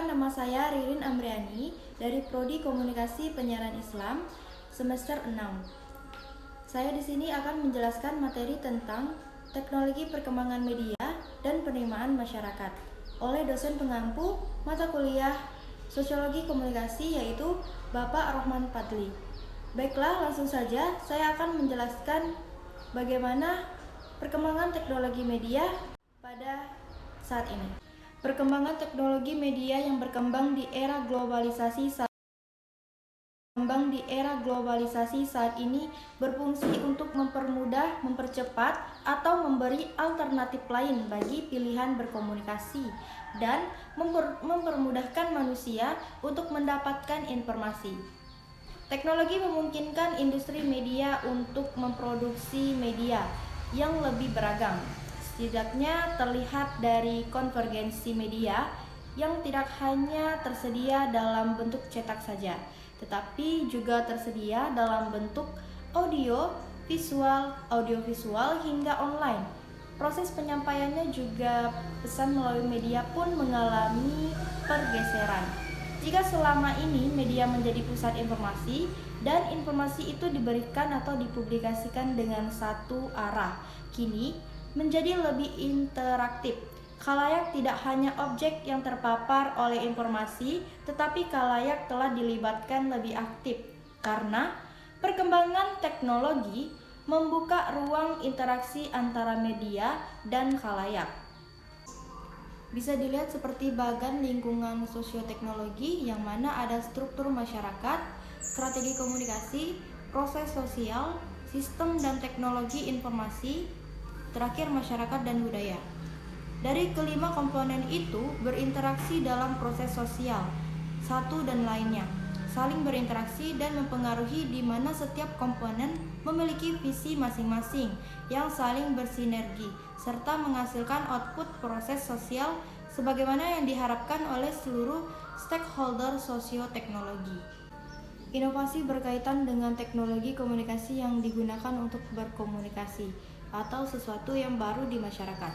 Perkenalkan, nama saya Ririn Amriani dari Prodi Komunikasi Penyiaran Islam semester 6. Saya di sini akan menjelaskan materi tentang teknologi perkembangan media dan penerimaan masyarakat oleh dosen pengampu mata kuliah Sosiologi Komunikasi yaitu Bapak Rohman Fadli. Baiklah, langsung saja saya akan menjelaskan bagaimana perkembangan teknologi media pada saat ini. Perkembangan teknologi media yang berkembang di era globalisasi saat ini berfungsi untuk mempermudah, mempercepat, atau memberi alternatif lain bagi pilihan berkomunikasi dan mempermudahkan manusia untuk mendapatkan informasi. Teknologi memungkinkan industri media untuk memproduksi media yang lebih beragam. Setidaknya terlihat dari konvergensi media yang tidak hanya tersedia dalam bentuk cetak saja, tetapi juga tersedia dalam bentuk audiovisual hingga online. Proses penyampaiannya juga pesan melalui media pun mengalami pergeseran. Jika selama ini media menjadi pusat informasi dan informasi itu diberikan atau dipublikasikan dengan satu arah, kini menjadi lebih interaktif. Khalayak tidak hanya objek yang terpapar oleh informasi, tetapi khalayak telah dilibatkan lebih aktif karena perkembangan teknologi membuka ruang interaksi antara media dan khalayak. Bisa dilihat seperti bagan lingkungan sosioteknologi yang mana ada struktur masyarakat, strategi komunikasi, proses sosial, sistem dan teknologi informasi, terakhir masyarakat dan budaya. Dari kelima komponen itu berinteraksi dalam proses sosial, satu dan lainnya, saling berinteraksi dan mempengaruhi di mana setiap komponen memiliki visi masing-masing yang saling bersinergi, serta menghasilkan output proses sosial sebagaimana yang diharapkan oleh seluruh stakeholder sosioteknologi. Inovasi berkaitan dengan teknologi komunikasi yang digunakan untuk berkomunikasi atau sesuatu yang baru di masyarakat.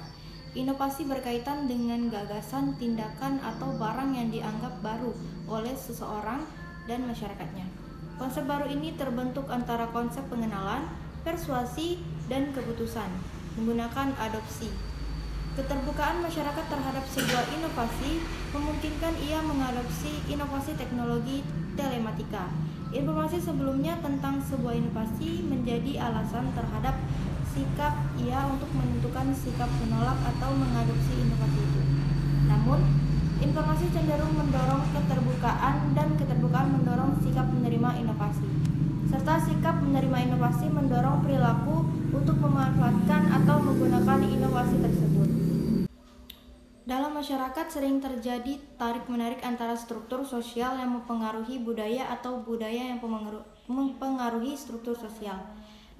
Inovasi berkaitan dengan gagasan, tindakan, atau barang yang dianggap baru oleh seseorang dan masyarakatnya. Konsep baru ini terbentuk antara konsep pengenalan, persuasi, dan keputusan, menggunakan adopsi. Keterbukaan masyarakat terhadap sebuah inovasi memungkinkan ia mengadopsi inovasi teknologi telematika. Informasi sebelumnya tentang sebuah inovasi menjadi alasan terhadap sikap ia untuk menentukan sikap menolak atau mengadopsi inovasi itu. Namun, informasi cenderung mendorong keterbukaan dan keterbukaan mendorong sikap menerima inovasi. Serta sikap menerima inovasi mendorong perilaku untuk memanfaatkan atau menggunakan inovasi tersebut. Dalam masyarakat sering terjadi tarik-menarik antara struktur sosial yang mempengaruhi budaya atau budaya yang mempengaruhi struktur sosial.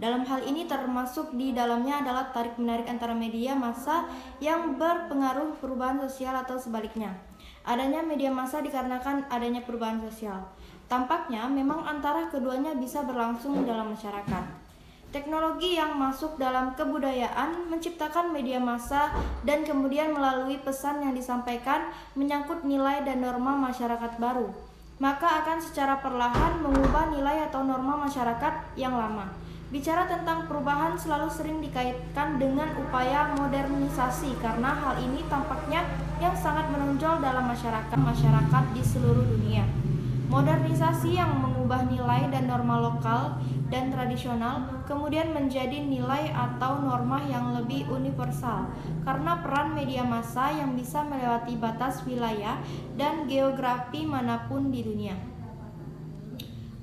Dalam hal ini termasuk di dalamnya adalah tarik-menarik antara media massa yang berpengaruh perubahan sosial atau sebaliknya. Adanya media massa dikarenakan adanya perubahan sosial. Tampaknya memang antara keduanya bisa berlangsung dalam masyarakat. Teknologi yang masuk dalam kebudayaan menciptakan media massa dan kemudian melalui pesan yang disampaikan menyangkut nilai dan norma masyarakat baru, maka akan secara perlahan mengubah nilai atau norma masyarakat yang lama. Bicara tentang perubahan selalu sering dikaitkan dengan upaya modernisasi karena hal ini tampaknya yang sangat menonjol dalam masyarakat di seluruh dunia. Modernisasi yang mengubah nilai dan norma lokal dan tradisional kemudian menjadi nilai atau norma yang lebih universal karena peran media massa yang bisa melewati batas wilayah dan geografi manapun di dunia.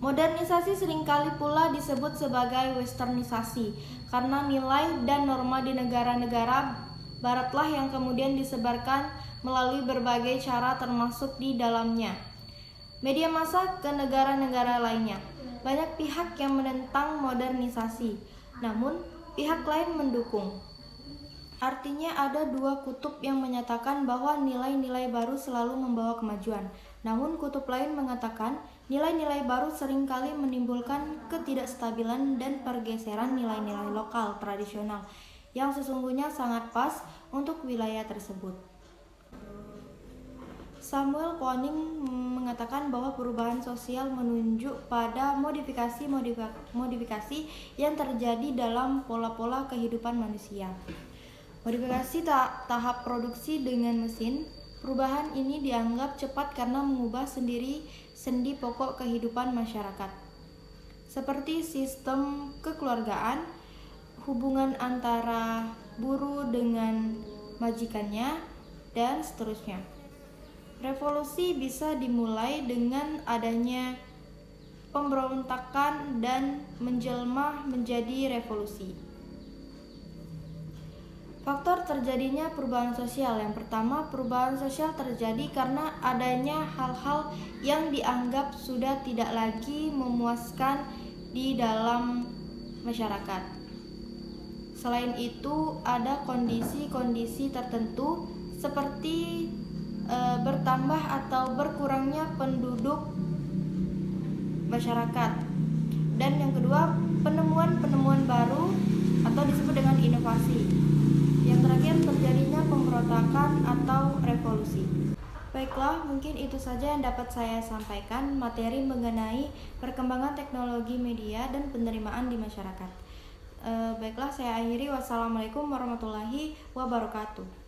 Modernisasi seringkali pula disebut sebagai westernisasi karena nilai dan norma di negara-negara baratlah yang kemudian disebarkan melalui berbagai cara termasuk di dalamnya media massa ke negara-negara lainnya. Banyak pihak yang menentang modernisasi, namun pihak lain mendukung. Artinya ada dua kutub yang menyatakan bahwa nilai-nilai baru selalu membawa kemajuan. Namun kutub lain mengatakan nilai-nilai baru seringkali menimbulkan ketidakstabilan dan pergeseran nilai-nilai lokal tradisional yang sesungguhnya sangat pas untuk wilayah tersebut. Samuel Koning mengatakan bahwa perubahan sosial menunjuk pada modifikasi yang terjadi dalam pola-pola kehidupan manusia. Modifikasi tahap produksi dengan mesin. Perubahan ini dianggap cepat karena mengubah sendi pokok kehidupan masyarakat, seperti sistem kekeluargaan, hubungan antara buruh dengan majikannya, dan seterusnya. Revolusi bisa dimulai dengan adanya pemberontakan dan menjelma menjadi revolusi. Faktor terjadinya perubahan sosial. Yang pertama, perubahan sosial terjadi karena adanya hal-hal yang dianggap sudah tidak lagi memuaskan di dalam masyarakat. Selain itu, ada kondisi-kondisi tertentu seperti bertambah atau berkurangnya penduduk masyarakat. Dan yang kedua, penemuan-penemuan baru atau disebut dengan inovasi. Yang terakhir, terjadinya pemberontakan atau revolusi. Baiklah, mungkin itu saja yang dapat saya sampaikan materi mengenai perkembangan teknologi media dan penerimaan di masyarakat. Baiklah, saya akhiri. Wassalamualaikum warahmatullahi wabarakatuh.